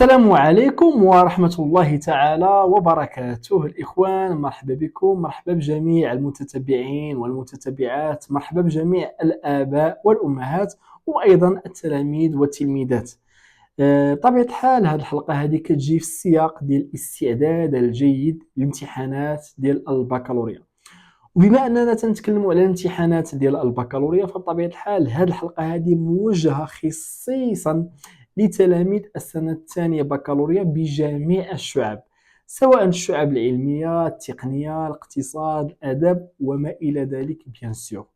السلام عليكم ورحمة الله تعالى وبركاته. الإخوان، مرحبا بكم، مرحبا بجميع المتتبعين والمتتبعات، مرحبا بجميع الآباء والأمهات وأيضا التلاميذ والتلميذات. بطبيعة الحال هذه الحلقة هذه كتجي في السياق ديال الاستعداد الجيد لامتحانات ديال البكالوريا. وبما أننا تنتكلموا على الامتحانات ديال البكالوريا، فبطبيعة الحال هذه الحلقة هذه موجهة خصيصا لتلاميذ السنة الثانية بكالوريا بجميع الشعب، سواء الشعب العلمية، التقنية، الاقتصاد، الأدب وما إلى ذلك بيان سور.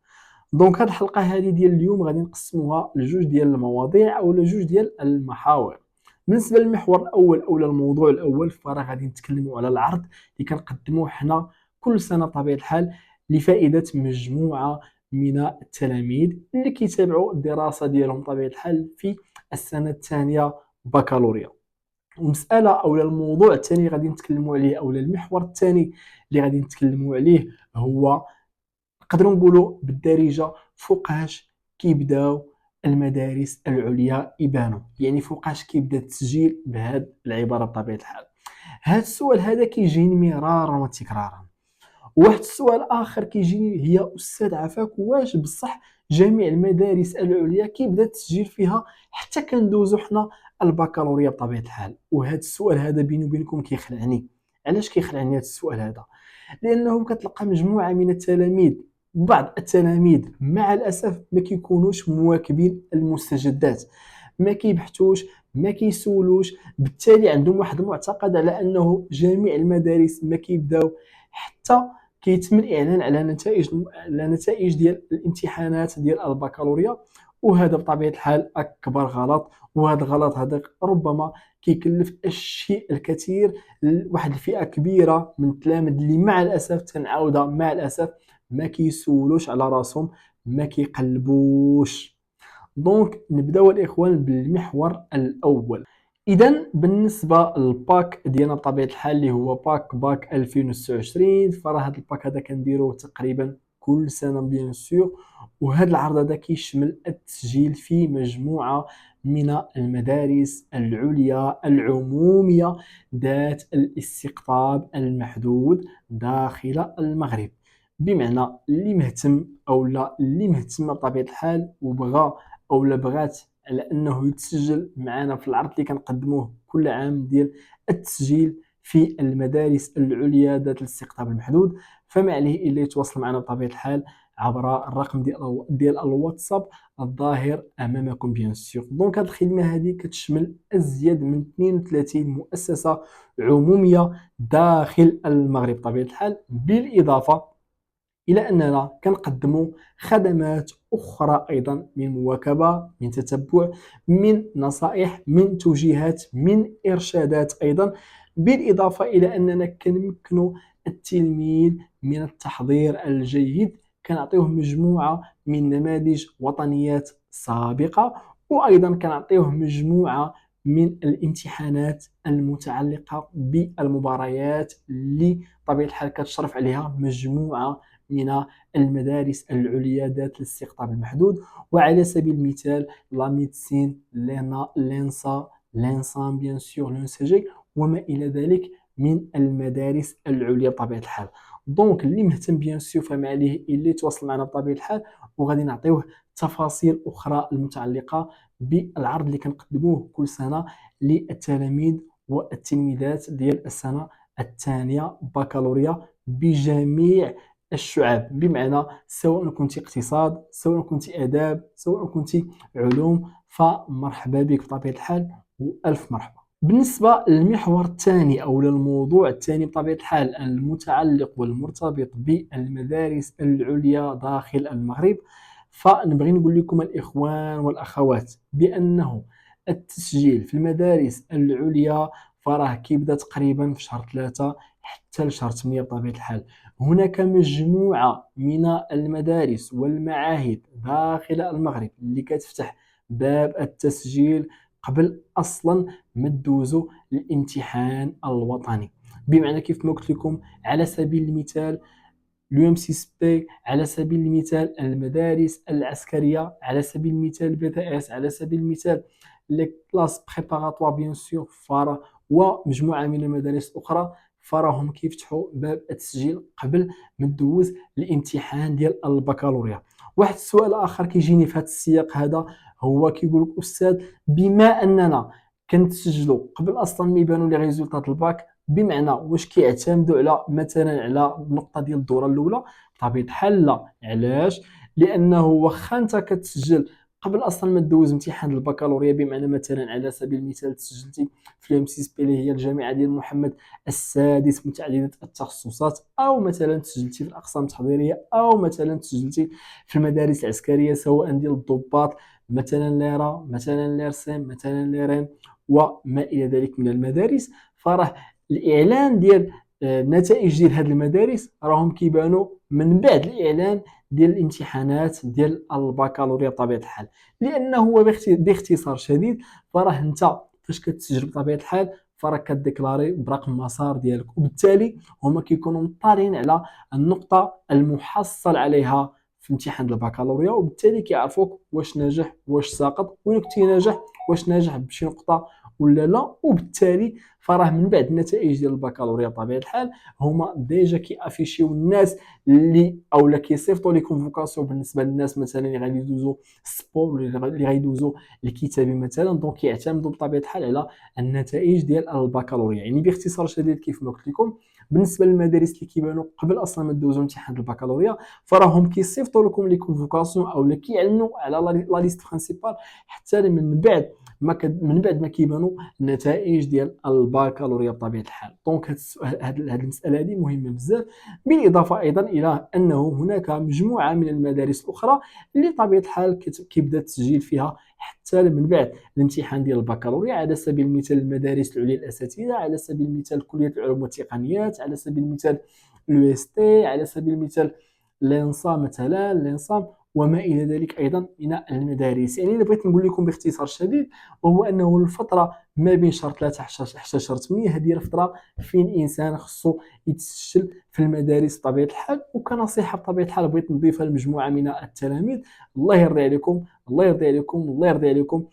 دونك هذه الحلقة هذه ديال اليوم غادي نقسموها لجوج ديال المواضيع أو لجوج ديال المحاور. بالنسبة للمحور الأول أو الموضوع الأول، فراه غادي نتكلموا على العرض اللي كنقدموه حنا كل سنة بطبيعة الحال لفائدة مجموعة من التلاميذ اللي كيتابعوا الدراسة ديالهم بطبيعة الحال في السنة الثانية بكالوريا. المسألة أو الموضوع الثاني غادي نتكلموا عليه أو المحور الثاني اللي غادي نتكلموا عليه هو نقدروا نقولوا بالدارجة فوقاش كيبداو المدارس العليا يبانوا، يعني فوقاش كيبدا التسجيل بهذه العبارة بطبيعة الحال. هذا السؤال هذا كيجيني مرارا وتكرارا. واحد السؤال اخر كيجيني هي استاذ عفاك، واش بصح جميع المدارس العليا كيبدا التسجيل فيها حتى كندوزو حنا البكالوريا بطبيعه الحال؟ وهذا السؤال هذا بيني وبينكم كيخلعني. علاش كيخلعني هذا السؤال هذا؟ لانه كتلقى مجموعه من التلاميذ، بعض التلاميذ مع الاسف ما كيكونوش مواكبين المستجدات، ما كيبحثوش، ما كيسولوش، بالتالي عندهم واحد المعتقد على انه جميع المدارس ما كيبداو حتى كيتم الاعلان على نتائج ديال الامتحانات ديال البكالوريا. وهذا بطبيعه الحال اكبر غلط، وهذا الغلط هذا ربما كيكلف الشيء الكثير لواحد الفئه كبيره من التلاميذ اللي مع الاسف تنعاودها مع الاسف ما كيسولوش على راسهم، ما كيقلبوش. دونك نبداو الاخوان بالمحور الاول. اذا بالنسبه للباك ديالنا بطبيعه الحال اللي هو باك 2026، فراه هذا الباك هذا كنديروه تقريبا كل سنه بيان سور. وهذا العرض هذا كيشمل التسجيل في مجموعه من المدارس العليا العموميه ذات الاستقطاب المحدود داخل المغرب. بمعنى اللي مهتم او لا اللي مهتمه بطبيعه الحال وبغى او لا بغات على انه يتسجل معنا في العرض اللي كنقدموه كل عام ديال التسجيل في المدارس العليا ذات الاستقطاب المحدود، فما عليه الا يتواصل معنا بطبيعه الحال عبر الرقم ديال الواتساب الظاهر امامكم بيان سور. دونك هذه الخدمه هذه كتشمل ازيد من 32 مؤسسه عموميه داخل المغرب بطبيعه الحال، بالاضافه إلى أننا كنقدموا خدمات أخرى أيضا من مواكبة، من تتبع، من نصائح، من توجيهات، من إرشادات أيضا، بالإضافة إلى أننا كنمكنوا التلميذ من التحضير الجيد، كنعطيوه مجموعة من نماذج وطنيات سابقة، وأيضا كنعطيوه مجموعة من الامتحانات المتعلقة بالمباريات اللي طبيعة الحال كتشرف عليها مجموعة من المدارس العليا ذات الاستقطاب المحدود. وعلى سبيل المثال لا ميدسين، لينا، لينسا، لينسان بيان سور، لونسيجي وما الى ذلك من المدارس العليا بطبيعه الحال. دونك اللي مهتم بيان سور فما عليه الا يتواصل معنا بطبيعه الحال، وغادي نعطيوه تفاصيل اخرى المتعلقه بالعرض اللي كنقدموه كل سنه للتلاميذ والتلميذات ديال السنه الثانيه بكالوريا بجميع الشعب. بمعنى سواء كنت اقتصاد، سواء كنت آداب، سواء كنت علوم، فمرحبا بك بطبيعة الحال وألف مرحبا. بالنسبة للمحور الثاني أو للموضوع الثاني بطبيعة الحال المتعلق والمرتبط بالمدارس العليا داخل المغرب، فنبغي نقول لكم الإخوان والأخوات بأنه التسجيل في المدارس العليا فراه كيبدا تقريبا في شهر 3 حتى لشهر 8 بطبيعة الحال. هناك مجموعة من المدارس والمعاهد داخل المغرب اللي كتفتح باب التسجيل قبل أصلا ما تدوزوا الامتحان الوطني. بمعنى كيف ما قلت لكم، على سبيل المثال اليو ام سي اس بي، على سبيل المثال المدارس العسكريه، على سبيل المثال بي تي اس، على سبيل المثال لي كلاس بريباراتوار بيان سور فراه ومجموعه من المدارس الاخرى فراهم كيفتحوا باب التسجيل قبل ما ندوز الامتحان ديال البكالوريا. واحد السؤال اخر كيجيني في هذا السياق هذا، هو كيقول لك استاذ بما اننا كنتسجلوا قبل اصلا ما يبانوا لي ريزولطات الباك، بمعنى واش كيعتمدوا على مثلا على النقطه ديال الدوره الاولى؟ بطبيعه الحال لا. علاش؟ لانه واخا انت كتسجل قبل اصلا ما تدوز امتحان البكالوريا، بمعنى مثلا على سبيل المثال تسجلتي في الام سي اس بي اللي هي الجامعه ديال محمد السادس متعدده التخصصات، او مثلا تسجلتي في الاقسام التحضيريه، او مثلا تسجلتي في المدارس العسكريه سواء ديال الضباط مثلا ليرا مثلا ليرسيم مثلا ليرين وما الى ذلك من المدارس، فراه الاعلان ديال نتائج ديال هذه المدارس راهم كيبانوا من بعد الاعلان ديال الامتحانات ديال البكالوريا بطبيعه الحال. لانه هو باختصار شديد فراه انت فاش كتسجل بطبيعه الحال فراه كديكلاري برقم مسار ديالك، وبالتالي هما كيكونوا مطلعين على النقطه المحصل عليها في امتحان البكالوريا، وبالتالي كيعرفوك واش ناجح واش ساقط، وإلا كنتي ناجح واش ناجح بشي نقطه ولا لا. وبالتالي فراه من بعد النتائج ديال البكالوريا بطبيعه الحال هما ديجا كيافيشيو الناس اللي اولا كيصيفطوا لي كونفوكاسيون بالنسبه للناس مثلا اللي غادي يدوزوا السبور اللي غيدوزوا الكتابي مثلا، دونك كيعتمدوا بطبيعه الحال على النتائج ديال البكالوريا. يعني باختصار شديد كيف ما قلت لكم، بالنسبه للمدارس اللي كيبانوا قبل اصلا ما تدوزوا امتحان البكالوريا فراهم كيصيفطوا لكم لي كونفوكاسيون اولا كيعلنوا على لا ليست برينسيبال حتى من بعد ما كيبانوا النتائج ديال البكالوريا بطبيعه الحال. دونك هذه المساله هذه مهمه بزاف. بالاضافه ايضا الى انه هناك مجموعه من المدارس الاخرى اللي طبيعه الحال كيبدا التسجيل فيها حتى من بعد الامتحان ديال البكالوريا، على سبيل المثال المدارس العليا الاساتذه، على سبيل المثال كليه العلوم والتقنيات، على سبيل المثال اليو اس تي، على سبيل المثال الانصا مثلا الانصام وما الى ذلك ايضا من المدارس. يعني اللي بغيت نقول لكم باختصار شديد وهو انه الفتره ما بين شهر 3 حتى شهر 8 هذه الفتره فين الانسان خصو يتسجل في المدارس بطبيعه الحال. وكنصيحه بطبيعه الحال بغيت نضيفها لمجموعه من التلاميذ، الله يرضي عليكم الله يرضي عليكم الله يرضي عليكم،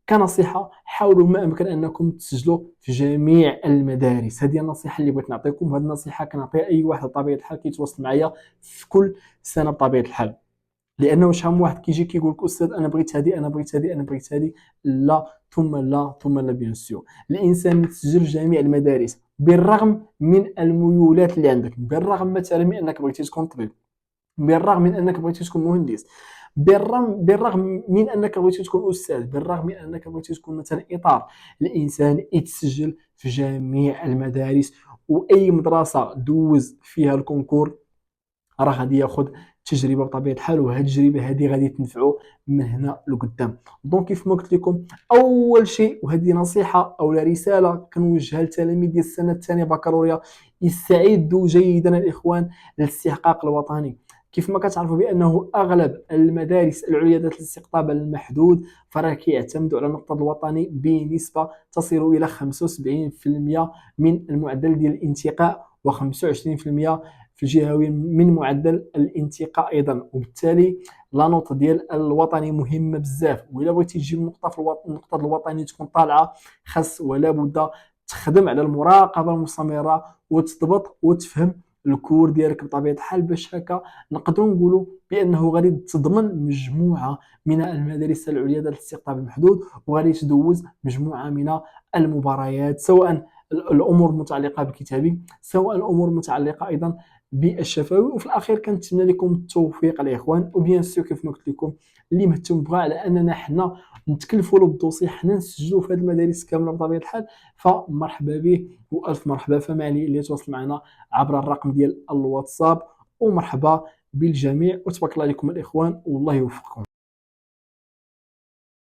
كنصيحه حاولوا ما امكن انكم تسجلوا في جميع المدارس. هذه النصيحه اللي بغيت نعطيكم، هذه النصيحه كنعطيها اي واحد بطبيعه الحال كيتواصل معايا في كل سنه بطبيعه الحال. لانه شحال من واحد كيجي كيقول لك استاذ انا بغيت هذه انا بغيت هذه انا بغيت هذه، لا ثم لا ثم لا. بيان سور الانسان يتسجل في جميع المدارس بالرغم من الميولات اللي عندك، بالرغم مثلا من انك بغيتي تكون طبيب، بالرغم من انك بغيتي تكون مهندس، بالرغم من انك بغيتي تكون استاذ، بالرغم من انك بغيتي تكون مثلا اطار، الانسان يتسجل في جميع المدارس. واي مدرسه دوز فيها الكونكور راه غادي ياخذ تجربه بطبيعه الحال، وهذه التجربه هذه غادي تنفعو من هنا لقدام. دونك كيف ما قلت لكم اول شيء، وهذه نصيحه او رساله كنوجهها للتلاميذ ديال السنه الثانيه بكالوريا، يستعدوا جيدا الاخوان للاستحقاق الوطني. كيف ما كتعرفوا بانه اغلب المدارس العليا ذات الاستقطاب المحدود فراه كيعتمدوا على النقطه الوطني بنسبه تصل الى 75% من المعدل ديال الانتقاء، و25% في الجهوي من معدل الانتقاء ايضا. وبالتالي لا نوت ديال الوطني مهمه بزاف، والا بغيتي تجيب النقطه في النقطه الوطني تكون طالعه، خاص ولا بد تخدم على المراقبه المستمره وتضبط وتفهم الكور ديالك بطبيعه الحال، باش هكا نقدروا نقولوا بانه غادي تضمن مجموعه من المدارس العليا ذات الاستقطاب المحدود، وغادي تدوز مجموعه من المباريات، سواء الامور المتعلقه بالكتابي سواء الامور المتعلقه ايضا بالشفوي. وفي الاخير كنتمنى لكم التوفيق الاخوان. وبيان سور كيف ما قلت لكم اللي مهتم بغى على اننا حنا نتكلفوا له بالدوسي، حنا نسجلوا في هذه المدارس كامله بطبيعه الحال، فمرحبا به والف مرحبا. فما عليه اللي يتواصل معنا عبر الرقم ديال الواتساب، ومرحبا بالجميع وتبارك الله عليكم الاخوان والله يوفقكم.